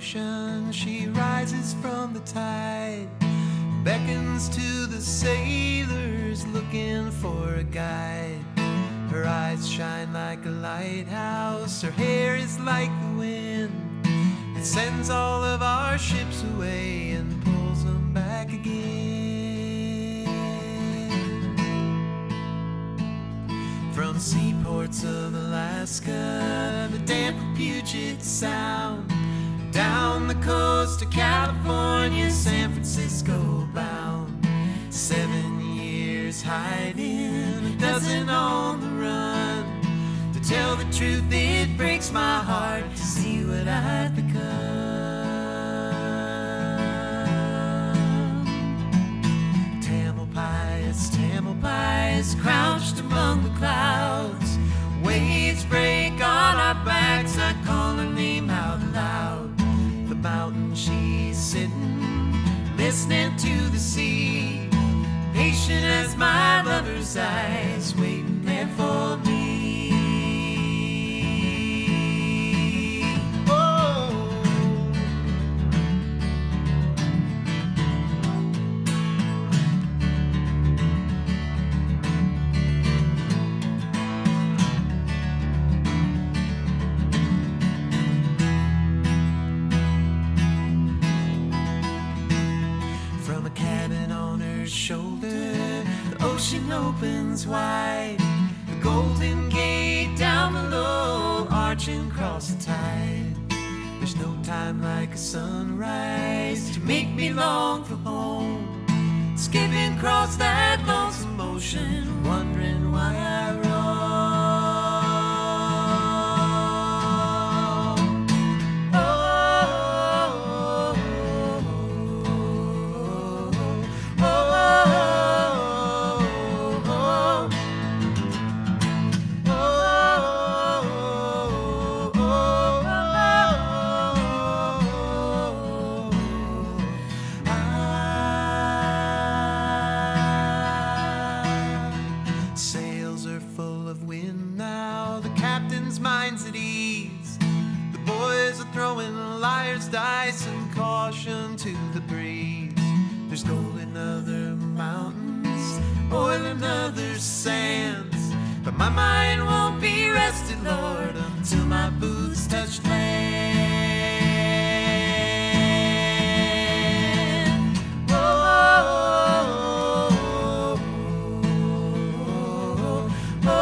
ocean, she rises from the tide, beckons to the sailors looking for a guide. Her eyes shine like a lighthouse, her hair is like the wind. It sends all of our ships away and pulls them back again. From seaports of Alaska, the damp Puget Sound, down the coast of California, San Francisco bound. 7 years hiding, a dozen on the run. To tell the truth, it breaks my heart to see what I've become. Tamalpais, crouched among the clouds. Waves break on our backs, I call her name out loud. The mountain she's sitting, listening to the sea, patient as my lover's eyes, waiting there for me. Shoulder, the ocean opens wide, the Golden Gate down below, arching across the tide. There's no time like a sunrise to make me long for home, skipping across that lonesome ocean, wondering why I roam. Dice and caution to the breeze. There's gold in other mountains, oil in other sands, but my mind won't be rested, Lord, until my boots touch land. Oh, oh, oh, oh.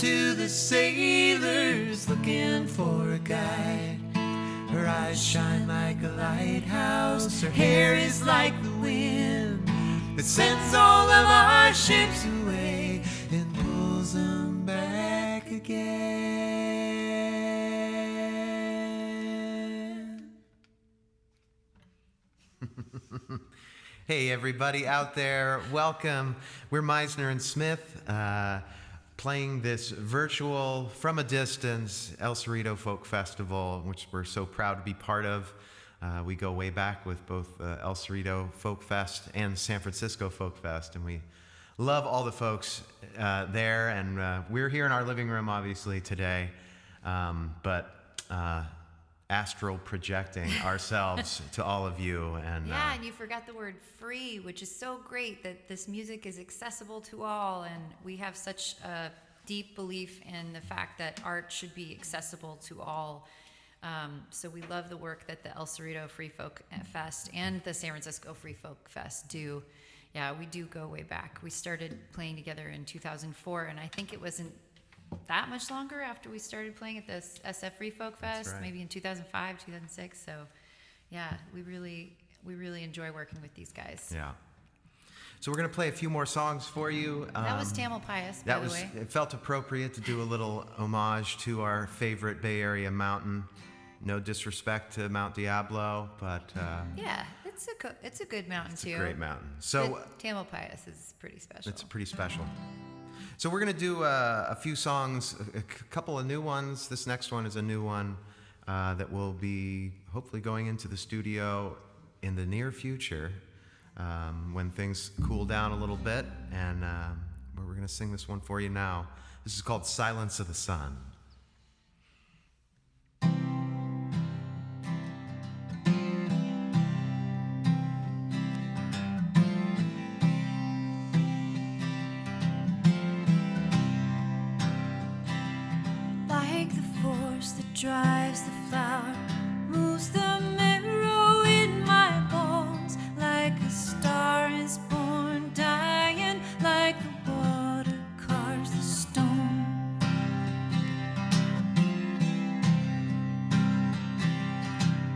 To the sailors looking for a guide. Her eyes shine like a lighthouse, her hair is like the wind that sends all of our ships away and pulls them back again. Hey everybody out there, welcome. We're Misner and Smith, playing this virtual, from a distance, El Cerrito Folk Festival, which we're so proud to be part of. We go way back with both El Cerrito Folk Fest and San Francisco Folk Fest, and we love all the folks there, and we're here in our living room, obviously, today, but astral projecting ourselves to all of you. And yeah, and you forgot the word free, which is so great that this music is accessible to all, and we have such a deep belief in the fact that art should be accessible to all. So we love the work that the El Cerrito Free Folk Fest and the San Francisco Free Folk Fest do. Yeah, we do go way back. We started playing together in 2004, and I think it wasn't that much longer after we started playing at the SF Free Folk Fest, right. Maybe in 2005, 2006. So, yeah, we really enjoy working with these guys. Yeah. So we're going to play a few more songs for you. That was Tamalpais, by the way. It felt appropriate to do a little homage to our favorite Bay Area mountain. No disrespect to Mount Diablo, but... yeah, it's a good mountain It's too. a great mountain. So Tamalpais is pretty special. it's pretty special. So we're going to do a few songs, a couple of new ones. This next one is a new one that will be hopefully going into the studio in the near future when things cool down a little bit. And we're going to sing this one for you now. This is called Silence of the Sun. Like the force that drives the flower, moves the marrow in my bones. Like a star is born, dying, like the water carves the stone.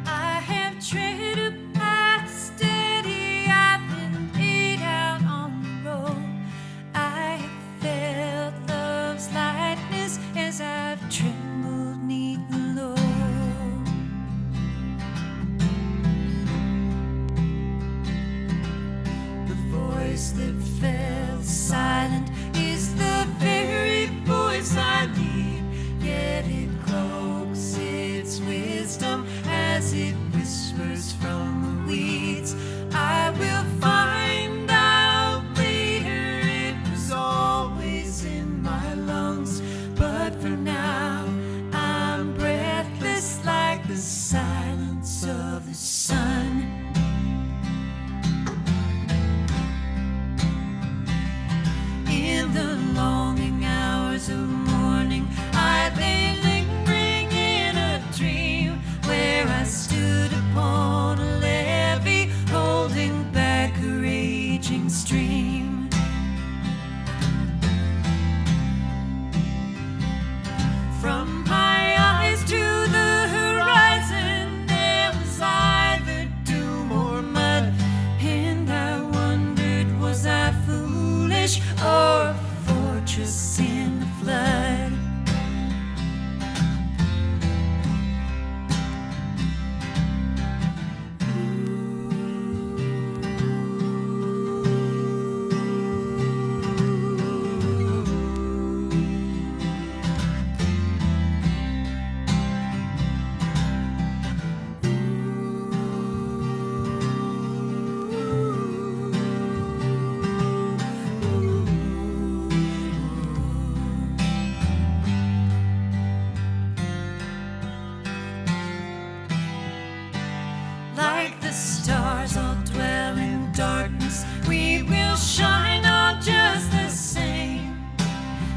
I have tread a path steady, I've been laid out on the road. I have felt love's lightness as I've trembled 'neath the load. The voice that fell silent is the very voice I need, yet it cloaks its wisdom as it whispers from the weeds. I will find out later it was always in my lungs, but for now I'm breathless like the silence of the sun. In the longing hours of morning, I lay lingering in a dream where I stood upon a levee, holding back a raging stream. From my eyes to the horizon, there was either doom or mud, and I wondered, was I foolish or a fortress in the flood? Like the stars all dwell in darkness, we will shine all just the same.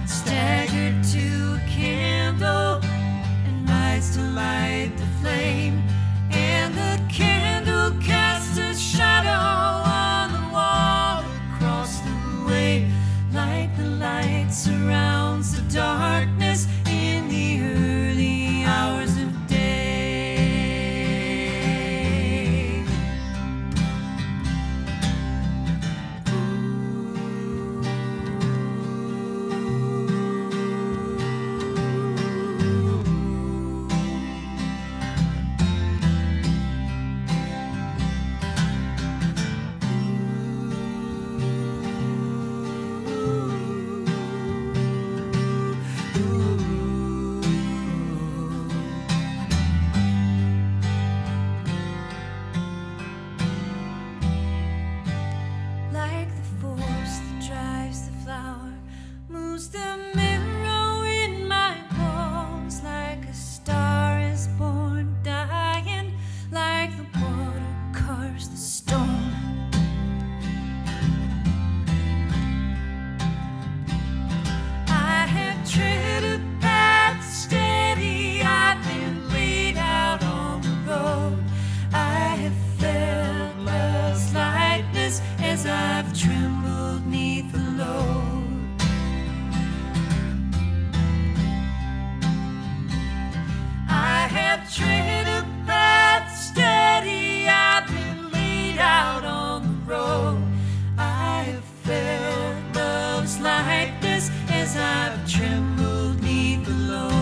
Staggered to a candle and rise to light the flame, and the candle casts a shadow on the wall across the way. Like the light surrounds the darkness in the early hours of day. Like the force that drives the flower, moves the marrow in my bones. Like a star is born, dying, like the water carves the stone. I have tread a path steady, I've been laid out on the road. I have felt love's lightness as I've trembled 'neath the load. I have tread a path steady, I've been laid out on the road. I have felt love's lightness as I've trembled 'neath the load.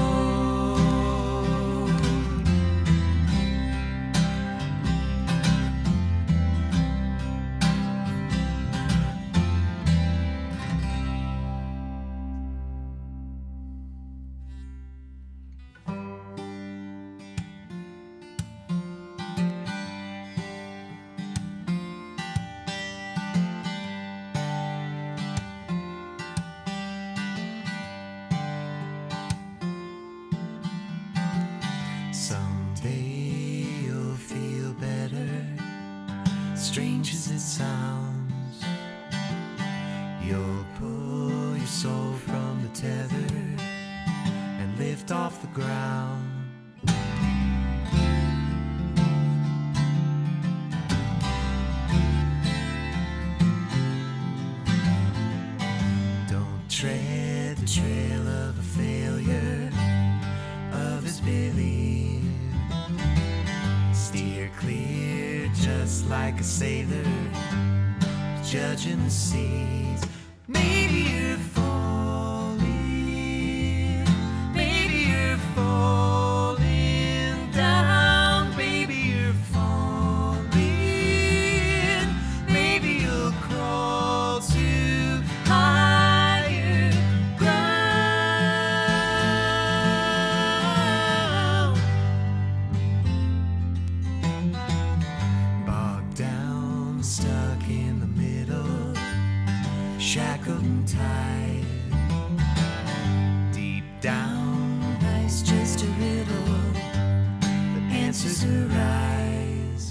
swept off the ground. Don't tread the trail of a failure of his belief. Steer clear just like a sailor judging the seas. Maybe you're falling, maybe you're falling down, baby you're falling. Maybe you'll crawl to higher ground. Bogged down, stuck in the middle, shackled and tied. Deep down, life's just a riddle, but answers arise.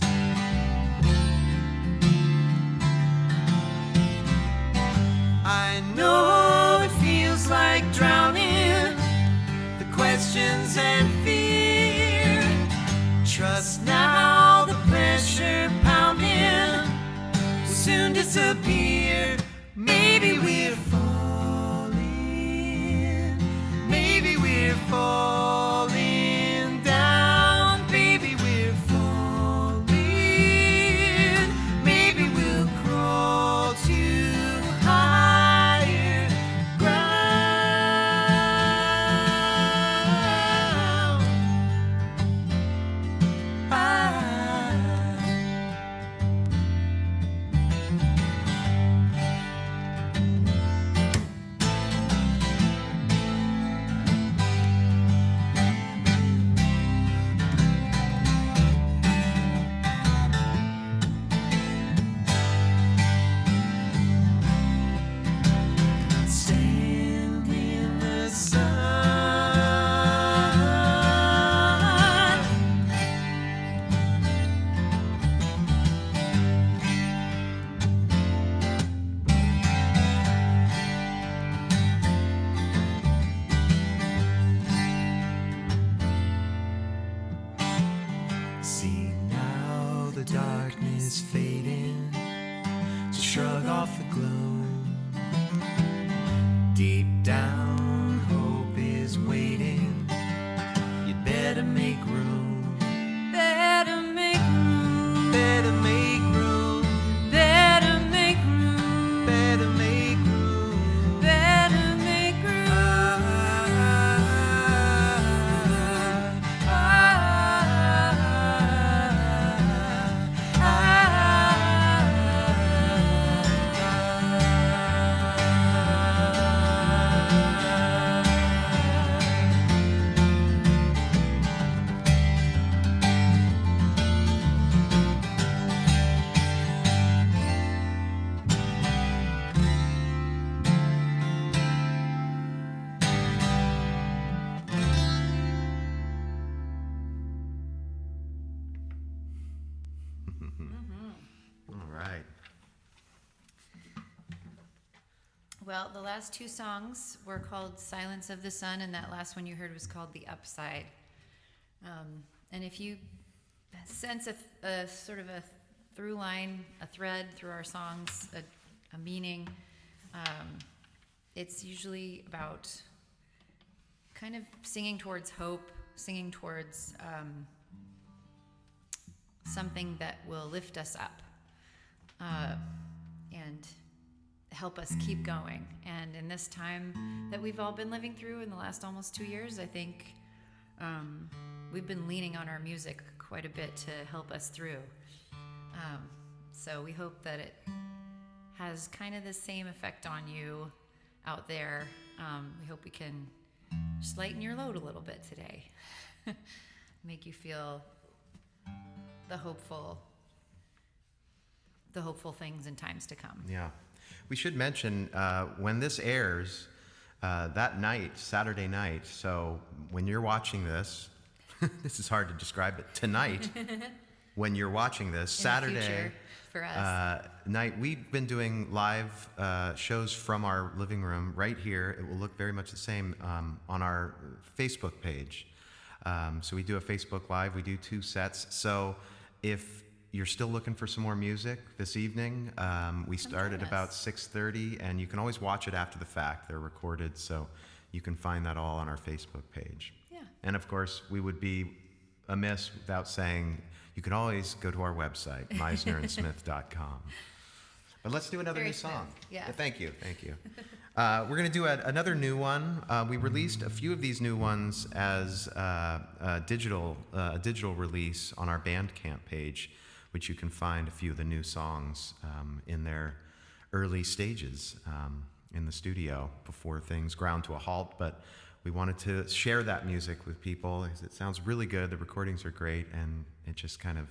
I know it feels like drowning, the questions and fear. Trust now, the pressure pounding will soon disappear. Maybe we're falling, maybe we're falling down, baby we're falling. Maybe we'll crawl to higher ground. Stand in the sun. See now the darkness fading, so shrug off the gloom. Deep down, hope is waiting. You'd better make room. Better make room. Better make room. Better make room. Better make room. Better make room. All right. Well, the last two songs were called Silence of the Sun, and that last one you heard was called The Upside. And if you sense a sort of a through line, a thread through our songs, a meaning, it's usually about kind of singing towards hope, singing towards something that will lift us up and help us keep going. And in this time that we've all been living through in the last almost 2 years, I think we've been leaning on our music quite a bit to help us through. So we hope that it has kind of the same effect on you out there. We hope we can just lighten your load a little bit today. Make you feel the hopeful things in times to come. Yeah. We should mention when this airs that night, Saturday night, so when you're watching this, this is hard to describe, but tonight, when you're watching this, In Saturday, the future. for us. Night. We've been doing live shows from our living room right here. It will look very much the same on our Facebook page. So we do a Facebook Live. We do 2 sets. So if you're still looking for some more music this evening, we start at about 6:30, and you can always watch it after the fact. They're recorded, so you can find that all on our Facebook page. Yeah. And of course, we would be amiss without saying you can always go to our website, misnerandsmith.com. But let's do another Very new song. smooth. Yeah. Thank you. We're going to do another new one. We released a few of these new ones as a digital release on our Bandcamp page, which you can find a few of the new songs in their early stages in the studio before things ground to a halt. But we wanted to share that music with people. It sounds really good. The recordings are great, and it just kind of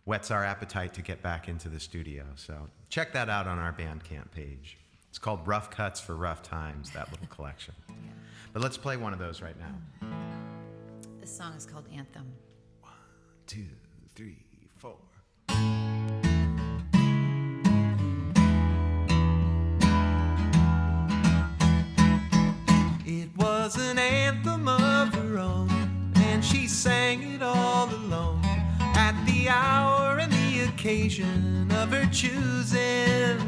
whets our appetite to get back into the studio. So check that out on our Bandcamp page. It's called Rough Cuts for Rough Times, that little collection. But let's play one of those right now. This song is called Anthem. 1, 2, 3, 4. It was an anthem of her own, and she sang it all alone, at the hour and the occasion of her choosing.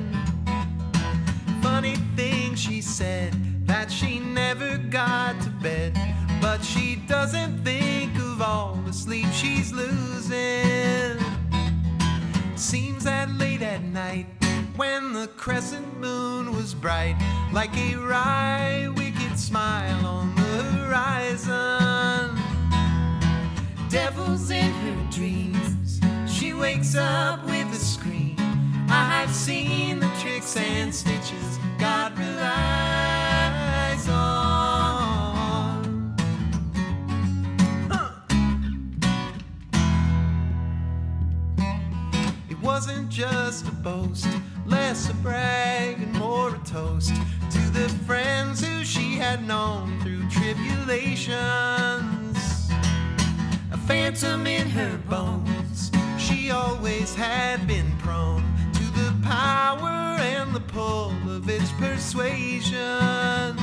Funny thing she said, that she never got to bed, but she doesn't think of all the sleep she's losing. Seems that late at night, when the crescent moon was bright, like a wry, wicked smile on the horizon. Devils in her dreams, she wakes up with a scream. I've seen the tricks and stitches God relies on. It wasn't just a boast, less a brag and more a toast to the friends who she had known through tribulations. A phantom in her bones, she always had been prone to the power and the pull of its persuasion.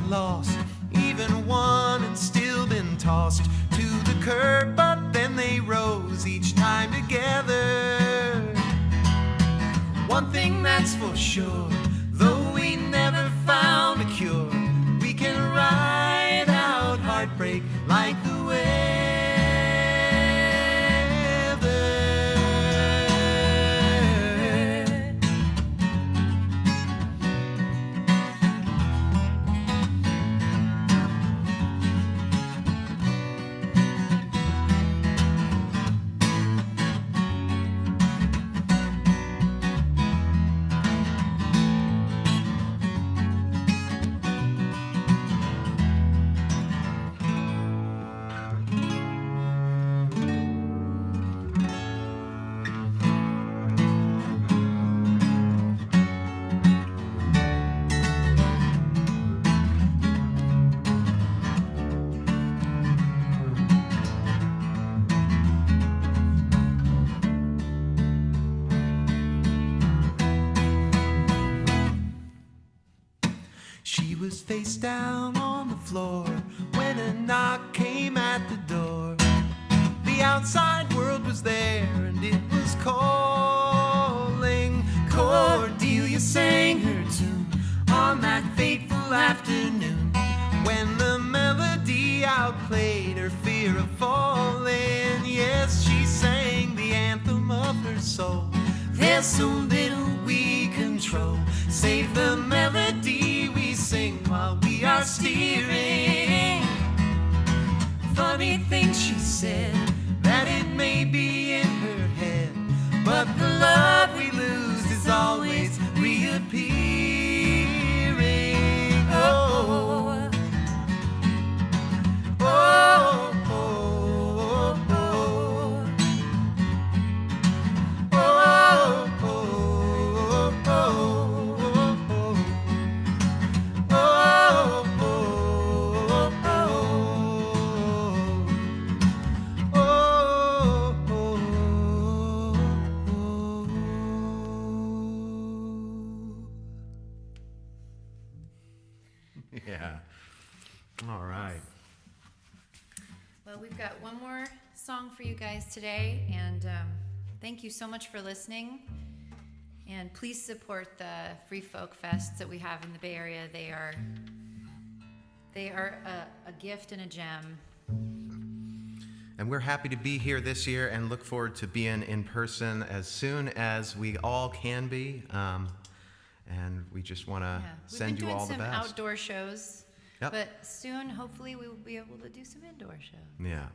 Lost, even won and still been tossed to the curb, but then they rose each time together. One thing that's for sure, though we never found a cure, we can ride out heartbreak like the weather. She was face down on the floor when a knock came at the door. The outside world was there and it was calling. Cordelia sang her tune on that fateful afternoon, when the melody outplayed her fear of falling. Yes, she sang the anthem of her soul. There's so little we control, save the melody we sing while we are steering. Funny thing she said, that it may be in her head, but the love we lose is always reappearing. Oh, we've got one more song for you guys today, and thank you so much for listening. And please support the Free Folk Fests that we have in the Bay Area. They are a gift and a gem. And we're happy to be here this year and look forward to being in person as soon as we all can be. And we just want to send you all the best. We've been doing some outdoor shows, Yep. but soon, hopefully, we will be able to do some indoor shows. Yeah.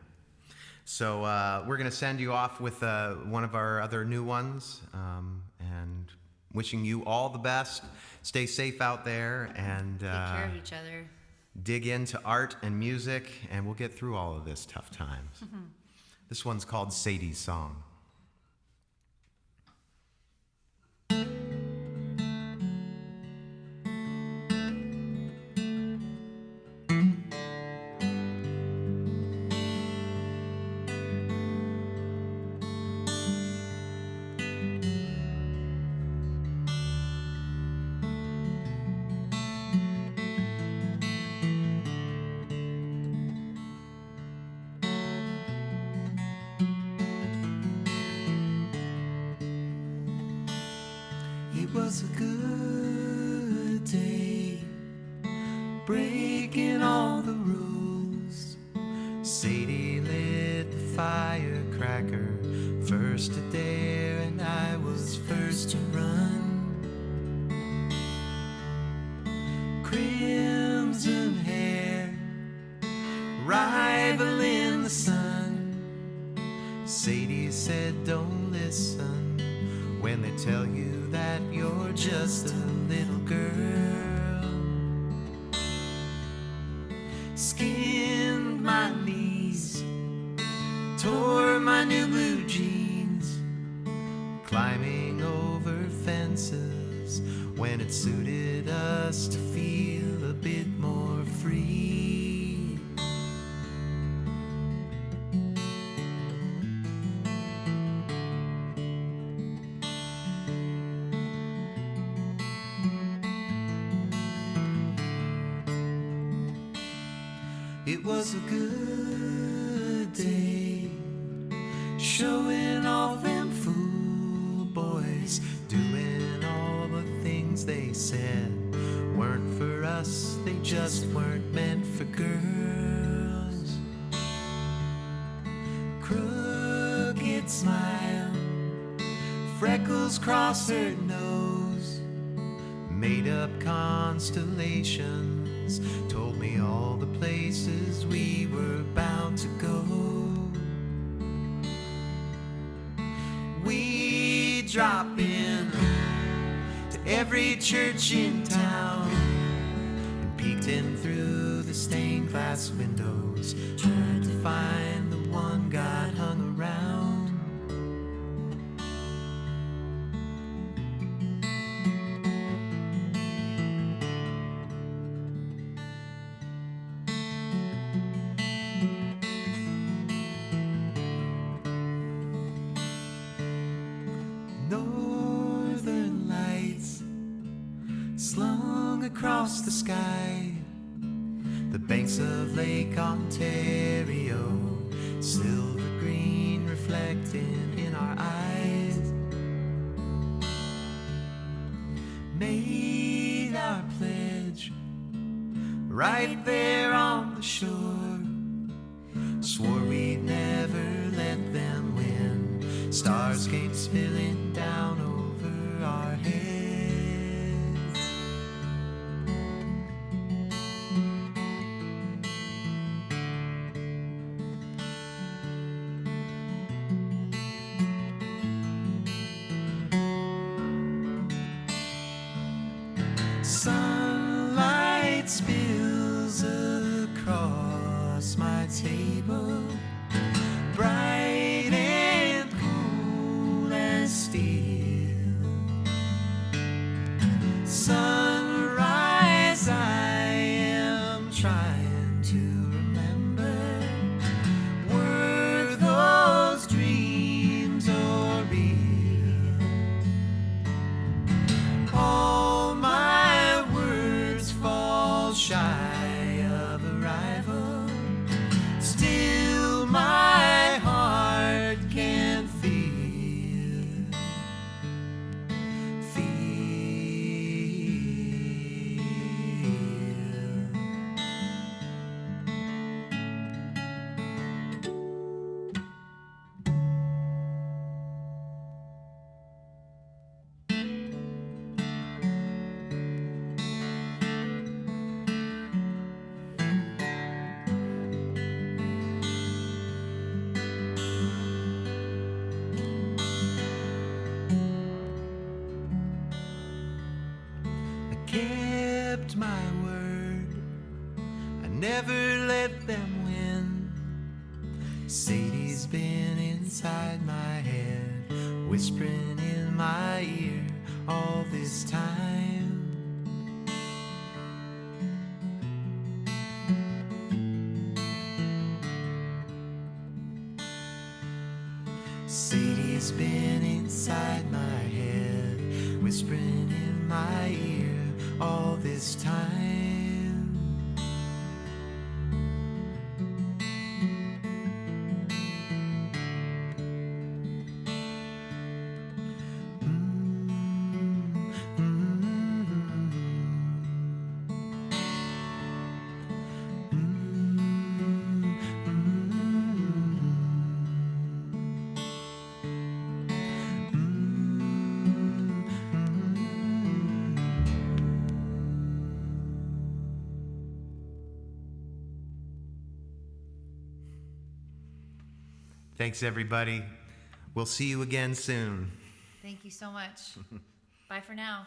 So we're going to send you off with one of our other new ones, and wishing you all the best. Stay safe out there, and Take care of each other. dig into art and music, and we'll get through all of this tough times. This one's called Sadie's Song. It was a good day, breaking all the rules. Sadie lit the firecracker, first to dare, and I was First to run, crimson hair, rival in the sun. Sadie said, don't listen when they tell you that you're just a little girl. Skinned my knees, tore my new blue jeans, Climbing over fences when it suited us to feel a bit more free. It was a good day, showing all them fool boys, Doing all the things they said weren't for us, they just weren't meant for girls. crooked smile, freckles cross her nose. Made up constellations, told me all the places we were bound to go. We drop in to every church in town, And peeked in through the stained glass windows, tried to find the one God hung around. northern lights slung across the sky. The banks of Lake Ontario, silver green reflecting in our eyes. Made our pledge right there on the shore. Swore we'd never let them win. Stars came spilling down over our heads. Sunlight spills across my table, bright and cool as steel. never let them win. Sadie's been inside my head, whispering in my ear all this time. Sadie's been inside my head, whispering in my ear all this time. Thanks, everybody. We'll see you again soon. Thank you so much. Bye for now.